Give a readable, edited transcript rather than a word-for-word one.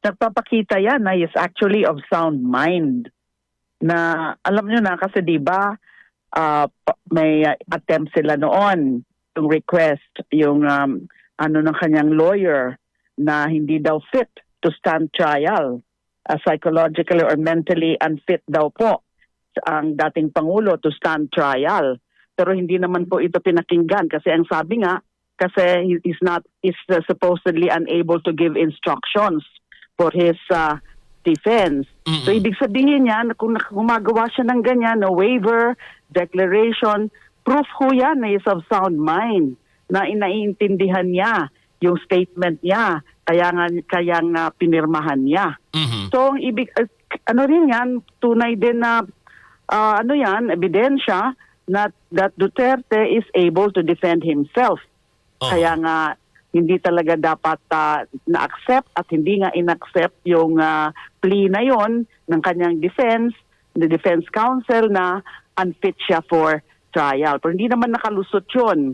nagpapakita yan na is actually of sound mind. Na alam nyo na kasi di ba may attempt sila noon yung request yung ano ng kanyang lawyer na hindi daw fit to stand trial, psychologically or mentally unfit daw po ang dating Pangulo to stand trial. Pero hindi naman po ito pinakinggan kasi ang sabi nga kasi he is supposedly unable to give instructions for his defense. Mm-mm. So ibig sabihin niya na kung gumagawa siya ng ganyan na waiver, declaration, proof ho yan na is of sound mind na inaiintindihan niya yung statement niya kaya nga pinirmahan niya. Mhm. So ang ibig ano rin yan, tunay din na ano yan, ebidensya na that Duterte is able to defend himself. Oh. Kaya nga hindi talaga dapat na-accept at hindi nga in-accept yung plea na yon ng kanyang defense, the defense counsel na unfit siya for trial. Pero hindi naman nakalusot yun